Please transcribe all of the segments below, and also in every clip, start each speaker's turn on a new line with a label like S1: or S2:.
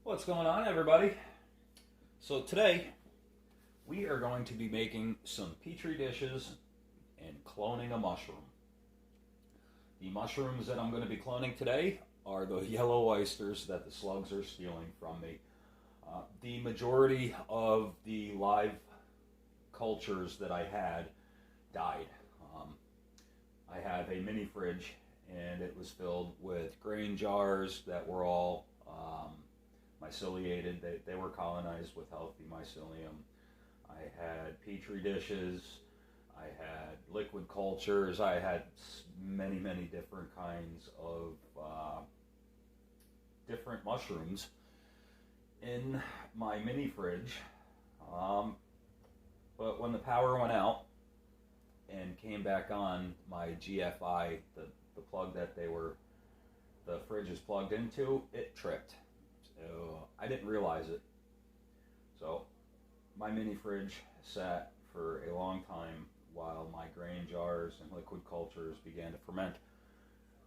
S1: What's going on, everybody? So today we are going to be making some petri dishes and cloning a mushroom. The mushrooms that I'm going to be cloning today are the yellow oysters that the slugs are stealing from me. The majority of the live cultures that I had died. I have a mini fridge and it was filled with grain jars that were all myceliated. They were colonized with healthy mycelium. I had petri dishes. I had liquid cultures. I had many different kinds of different mushrooms in my mini fridge. But when the power went out and came back on, my GFI, the plug that the fridge is plugged into, it tripped. So I didn't realize it. So my mini fridge sat for a long time while my grain jars and liquid cultures began to ferment.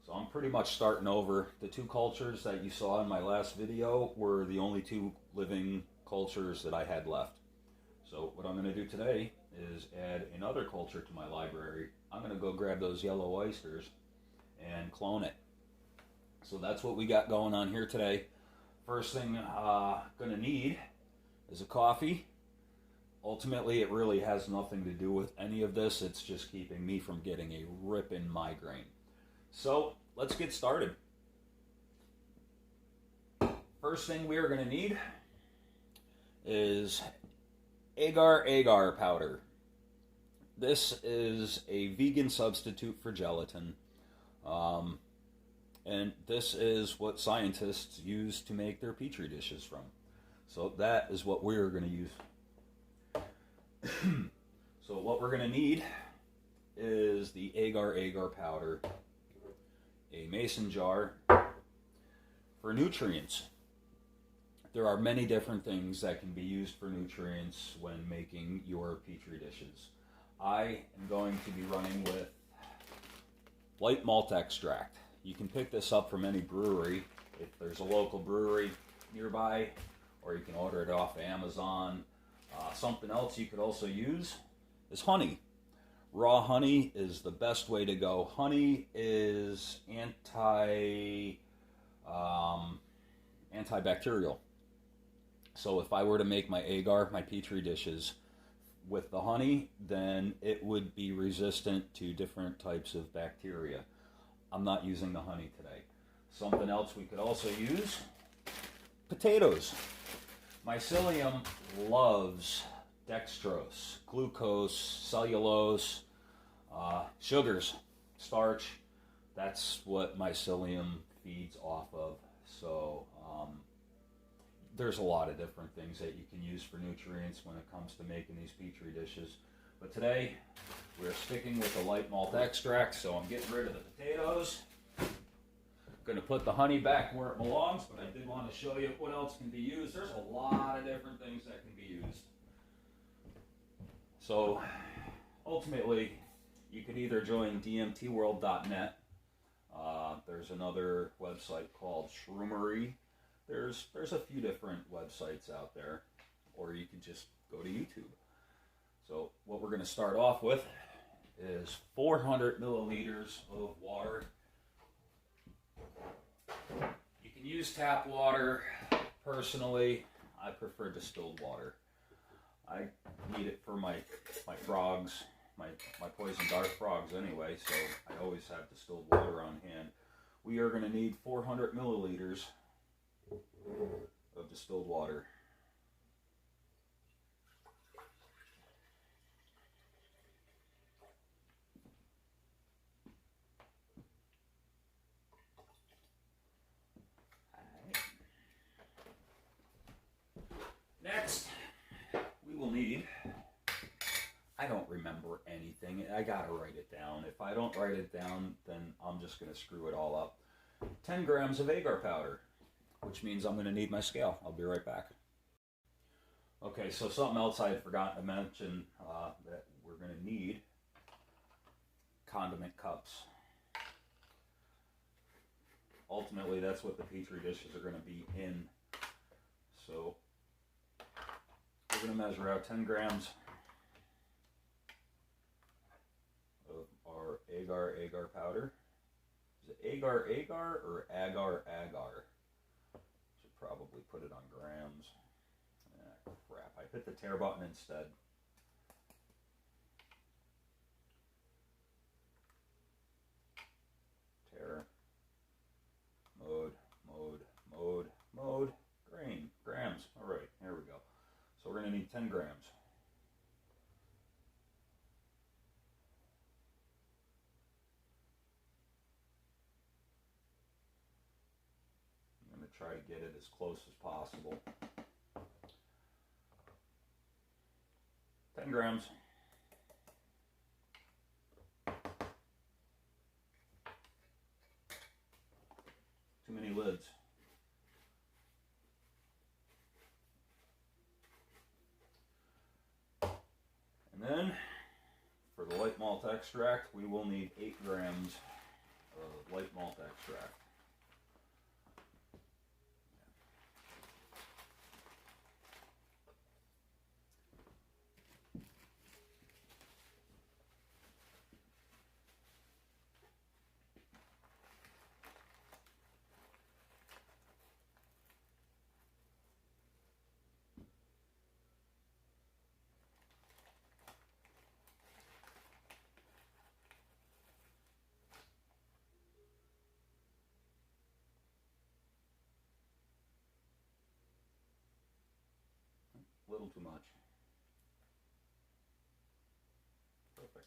S1: So I'm pretty much starting over. The two cultures that you saw in my last video were the only two living cultures that I had left. So what I'm going to do today is add another culture to my library. I'm going to go grab those yellow oysters and clone it. So that's what we got going on here today. First thing going to need is a coffee. Ultimately, it really has nothing to do with any of this. It's just keeping me from getting a ripping migraine. So let's get started. First thing we are going to need is agar-agar powder. This is a vegan substitute for gelatin. And this is what scientists use to make their petri dishes from. So that is what we're going to use. So what we're going to need is the agar-agar powder, a mason jar. For nutrients, there are many different things that can be used for nutrients when making your petri dishes. I am going to be running with light malt extract. You can pick this up from any brewery if there's a local brewery nearby, or you can order it off Amazon. Something else you could also use is honey. Raw honey is the best way to go. Honey is antibacterial. So if I were to make my agar, my petri dishes with the honey, then it would be resistant to different types of bacteria. I'm not using the honey today. Something else we could also use, potatoes. Mycelium loves dextrose, glucose, cellulose, sugars, starch. That's what mycelium feeds off of. So there's a lot of different things that you can use for nutrients when it comes to making these petri dishes. But today, we're sticking with the light malt extract, so I'm getting rid of the potatoes. I'm going to put the honey back where it belongs, but I did want to show you what else can be used. There's a lot of different things that can be used. So, ultimately, you could either join dmtworld.net. There's another website called Shroomery. There's a few different websites out there, or you can just go to YouTube. So what we're going to start off with is 400 milliliters of water. You can use tap water. Personally, I prefer distilled water. I need it for my frogs, my poison dart frogs anyway, so I always have distilled water on hand. We are going to need 400 milliliters of distilled water. Next, we will need, I don't remember anything. I gotta write it down. If I don't write it down, then I'm just gonna screw it all up. 10 grams of agar powder, which means I'm gonna need my scale. I'll be right back. Okay, so something else I had forgotten to mention that we're gonna need condiment cups. Ultimately, that's what the Petri dishes are going to be in. measure out 10 grams of our agar powder. Is it agar or agar? Should probably put it on grams. Ah, crap, I hit the tear button instead. Tear, mode, grams. All right, here we go. So we're going to need 10 grams. I'm going to try to get it as close as possible. 10 grams. Too many lids. And then, for the light malt extract, we will need 8 grams of light malt extract. A little too much. Perfect.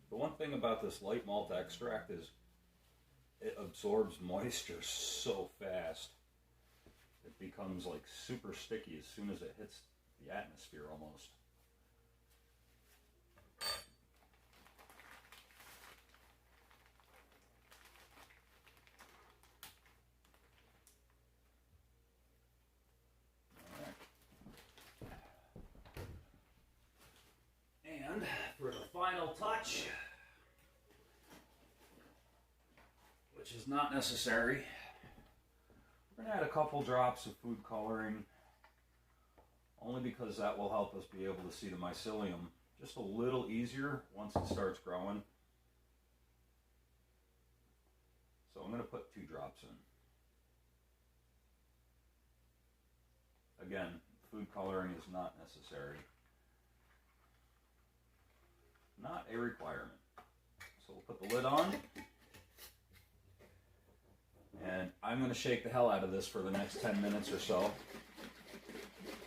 S1: The one thing about this light malt extract is it absorbs moisture so fast. It becomes like super sticky as soon as it hits the atmosphere almost. And for the final touch, which is not necessary, we're going to add a couple drops of food coloring, only because that will help us be able to see the mycelium just a little easier once it starts growing. So I'm going to put 2 drops in. Again, food coloring is not necessary. Not a requirement. So we'll put the lid on. And I'm going to shake the hell out of this for the next 10 minutes or so.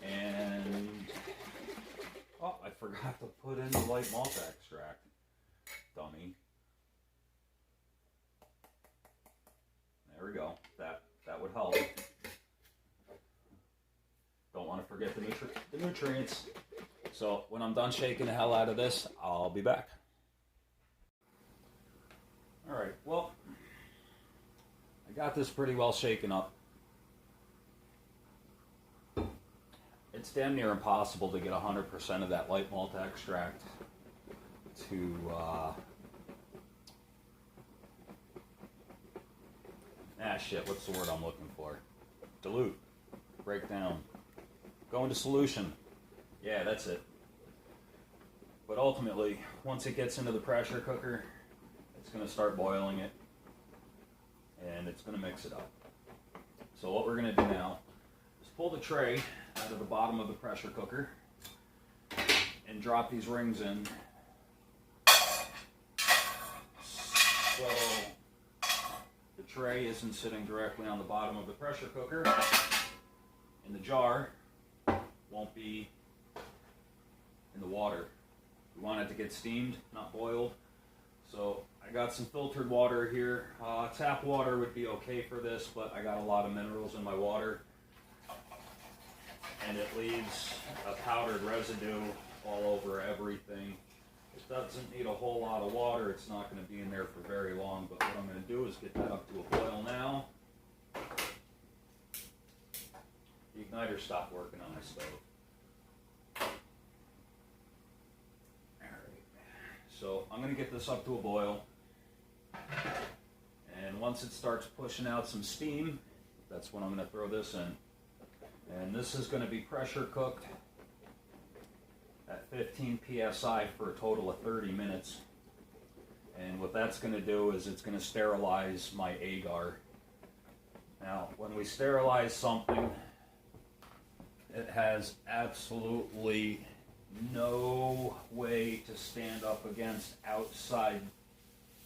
S1: And, oh, I forgot to put in the light malt extract. Dummy. There we go. That would help. Don't want to forget the nutrients. So when I'm done shaking the hell out of this, I'll be back. All right, well, I got this pretty well shaken up. It's damn near impossible to get 100% of that light malt extract to what's the word I'm looking for? Dilute, break down, go into solution. Yeah, that's it. But ultimately, once it gets into the pressure cooker, it's going to start boiling it, and it's going to mix it up. So what we're going to do now is pull the tray out of the bottom of the pressure cooker and drop these rings in. So the tray isn't sitting directly on the bottom of the pressure cooker, and the jar won't be in the water. We want it to get steamed, not boiled. So I got some filtered water here. Tap water would be okay for this, but I got a lot of minerals in my water, and it leaves a powdered residue all over everything. It doesn't need a whole lot of water. It's not going to be in there for very long, but what I'm going to do is get that up to a boil now. The igniter stopped working on my stove. Alright, so I'm going to get this up to a boil. once it starts pushing out some steam, that's when I'm going to throw this in. And this is going to be pressure cooked at 15 psi for a total of 30 minutes. And what that's going to do is it's going to sterilize my agar. Now, when we sterilize something, it has absolutely no way to stand up against outside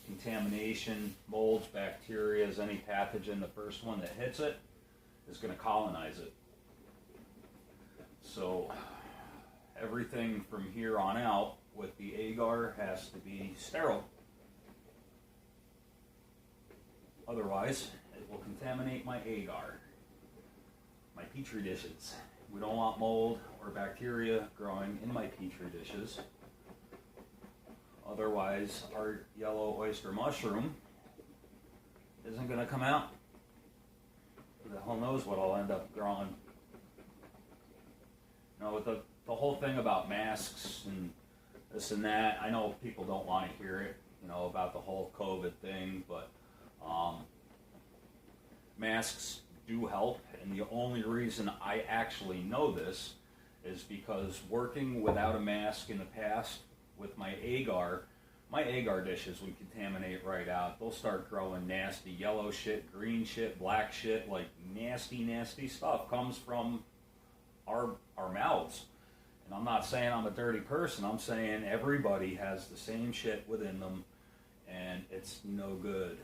S1: contamination, molds, bacteria, any pathogen. The first one that hits it is going to colonize it. So everything from here on out with the agar has to be sterile. Otherwise, it will contaminate my agar, my petri dishes. We don't want mold or bacteria growing in my petri dishes. Otherwise, our yellow oyster mushroom isn't going to come out. Who the hell knows what I'll end up growing. Now, with the whole thing about masks and this and that, I know people don't want to hear it, about the whole COVID thing, but masks do help, and the only reason I actually know this is because working without a mask in the past with my agar dishes would contaminate right out. They'll start growing nasty yellow shit, green shit, black shit, like nasty stuff comes from our mouths. And I'm not saying I'm a dirty person, I'm saying everybody has the same shit within them, and it's no good.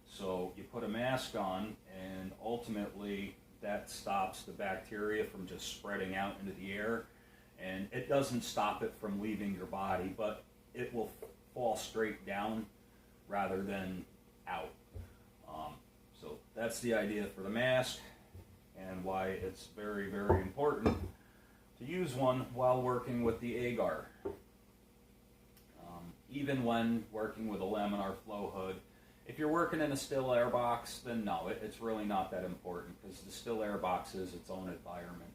S1: So you put a mask on, and ultimately that stops the bacteria from just spreading out into the air, and it doesn't stop it from leaving your body, but it will fall straight down rather than out. So that's the idea for the mask, and why it's very, very important to use one while working with the agar. Even when working with a laminar flow hood, if you're working in a still air box, then no, it's really not that important, because the still air box is its own environment.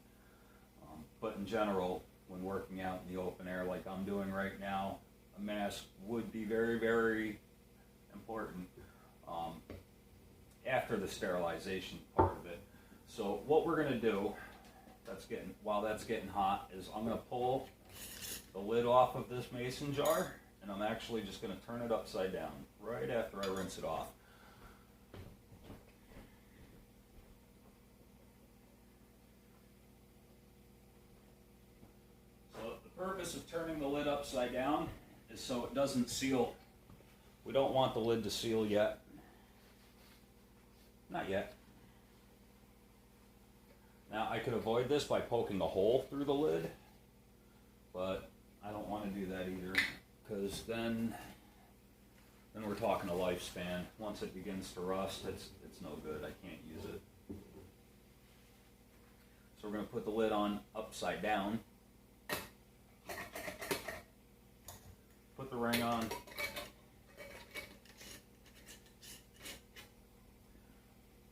S1: But in general, when working out in the open air like I'm doing right now, a mask would be very, very important after the sterilization part of it. So what we're going to do, while that's getting hot, is I'm going to pull the lid off of this mason jar, and I'm actually just going to turn it upside down right after I rinse it off. So the purpose of turning the lid upside down is so it doesn't seal. We don't want the lid to seal yet. Not yet. Now I could avoid this by poking a hole through the lid, but I don't want to do that either, because then we're talking a lifespan. Once it begins to rust, it's no good. I can't use it. So we're going to put the lid on upside down. Put the ring on.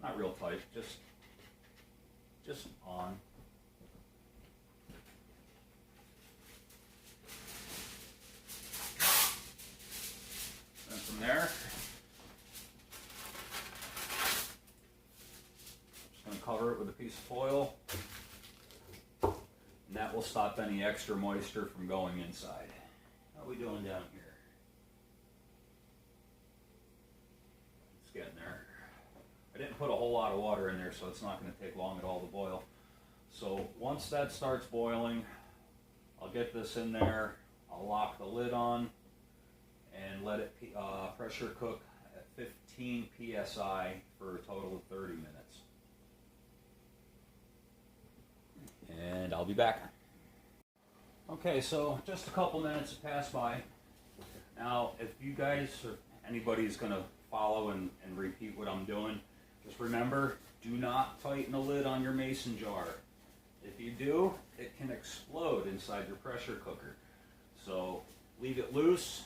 S1: Not real tight, just on. And from there, just going to cover it with a piece of foil, and that will stop any extra moisture from going inside. How are we doing down here? It's getting there. I didn't put a whole lot of water in there, so it's not going to take long at all to boil. So once that starts boiling, I'll get this in there, I'll lock the lid on, and let it pressure cook at 15 psi for a total of 30 minutes. And I'll be back. Okay, so just a couple minutes have passed by. Now, if you guys or anybody's going to follow and repeat what I'm doing, just remember, do not tighten the lid on your mason jar. If you do, it can explode inside your pressure cooker. So leave it loose,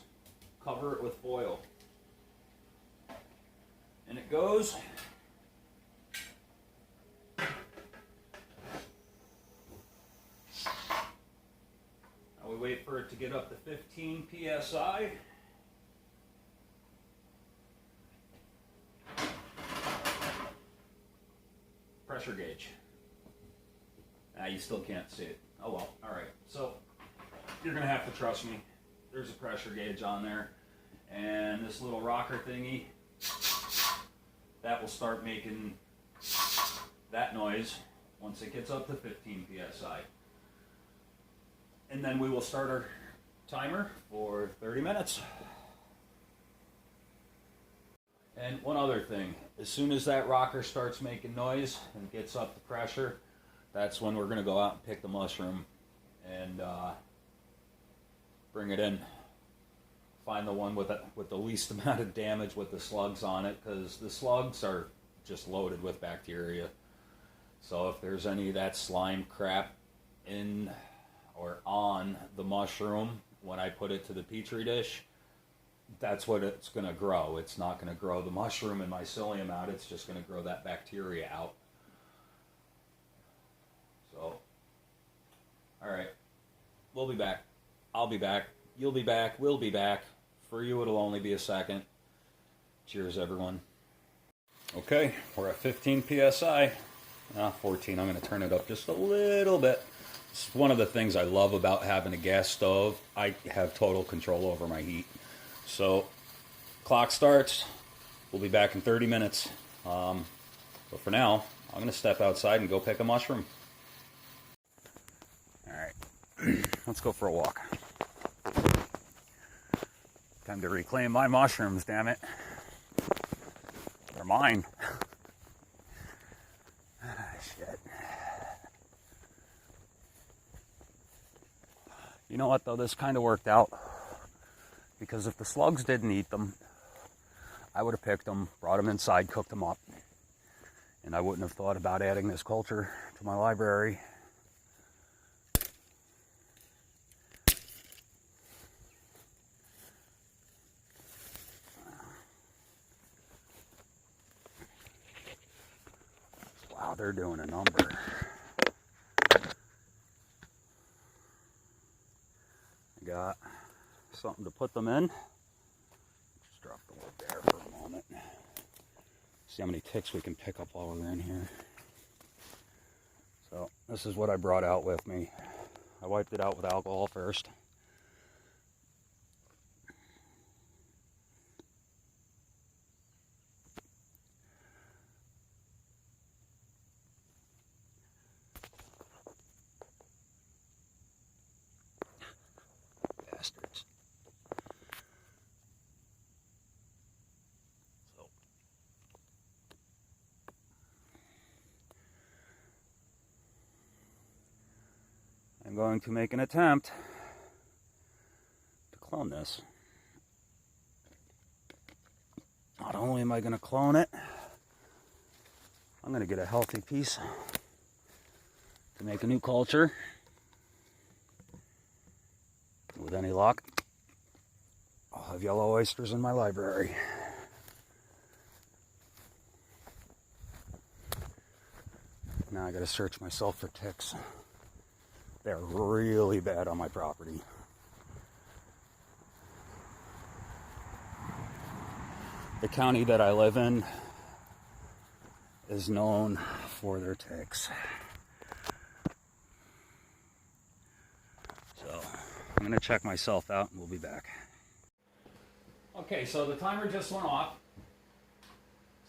S1: cover it with foil. And it goes. Now we wait for it to get up to 15 psi. pressure gauge. You still can't see it. Oh well, alright. So, you're going to have to trust me. There's a pressure gauge on there. And this little rocker thingy, that will start making that noise once it gets up to 15 psi. And then we will start our timer for 30 minutes. And one other thing, as soon as that rocker starts making noise and gets up to pressure, that's when we're going to go out and pick the mushroom and bring it in. Find the one with the least amount of damage with the slugs on it, because the slugs are just loaded with bacteria. So if there's any of that slime crap in or on the mushroom when I put it to the petri dish, that's what it's going to grow. It's not going to grow the mushroom and mycelium out. It's just going to grow that bacteria out. So, all right, we'll be back. I'll be back. You'll be back. We'll be back. For you, it'll only be a second. Cheers, everyone. Okay, we're at 15 psi. 14. I'm going to turn it up just a little bit. It's one of the things I love about having a gas stove. I have total control over my heat. So, clock starts. We'll be back in 30 minutes. But for now, I'm going to step outside and go pick a mushroom. Alright, let's go for a walk. Time to reclaim my mushrooms, damn it. They're mine. Shit. You know what, though? This kind of worked out. Because if the slugs didn't eat them, I would have picked them, brought them inside, cooked them up. And I wouldn't have thought about adding this culture to my library. Wow, they're doing a number. I got something to put them in. Just drop the lid there for a moment. See how many ticks we can pick up while we're in here. So this is what I brought out with me. I wiped it out with alcohol first. Bastards. So I'm going to make an attempt to clone this. Not only am I going to clone it, I'm going to get a healthy piece to make a new culture. With any luck, I'll have yellow oysters in my library. Now I gotta search myself for ticks. They're really bad on my property. The county that I live in is known for their ticks. So I'm going to check myself out and we'll be back. Okay, so the timer just went off.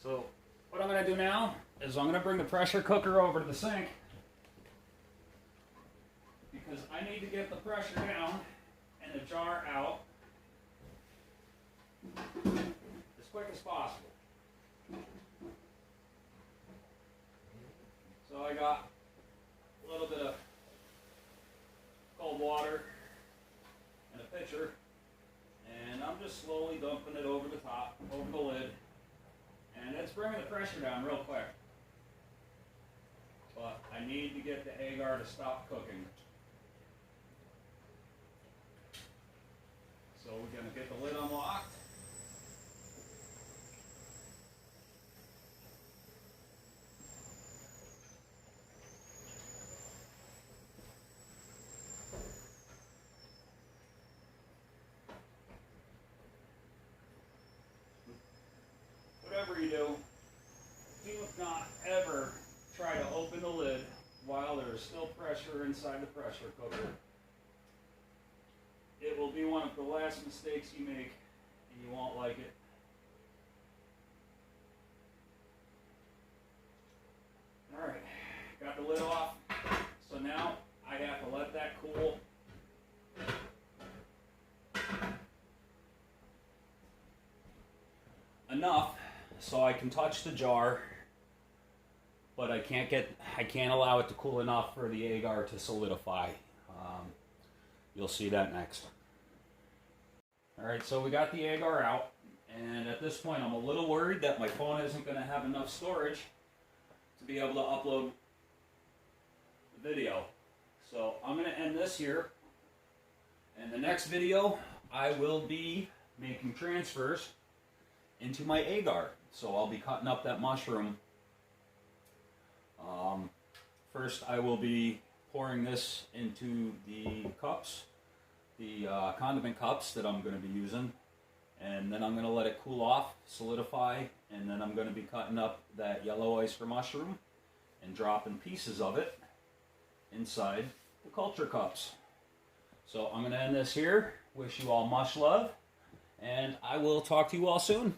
S1: So what I'm going to do now is I'm going to bring the pressure cooker over to the sink because I need to get the pressure down and the jar out as quick as possible. So I got a little bit of cold water and a pitcher, and I'm just slowly dumping it over the top, over the lid, and it's bringing the pressure down real quick. But I need to get the agar to stop cooking. So we're going to get the lid unlocked. Whatever you do not ever try to there's still pressure inside the pressure cooker. It will be one of the last mistakes you make, and you won't like it. Alright, got the lid off. So now I have to let that cool. Enough so I can touch the jar, but I can't allow it to cool enough for the agar to solidify. You'll see that next. Alright, so we got the agar out, and at this point I'm a little worried that my phone isn't going to have enough storage to be able to upload the video. So I'm going to end this here. In the next video, I will be making transfers into my agar. So I'll be cutting up that mushroom. First, I will be pouring this into the cups, the condiment cups that I'm going to be using. And then I'm going to let it cool off, solidify, and then I'm going to be cutting up that yellow oyster mushroom and dropping pieces of it inside the culture cups. So I'm going to end this here. Wish you all much love, and I will talk to you all soon.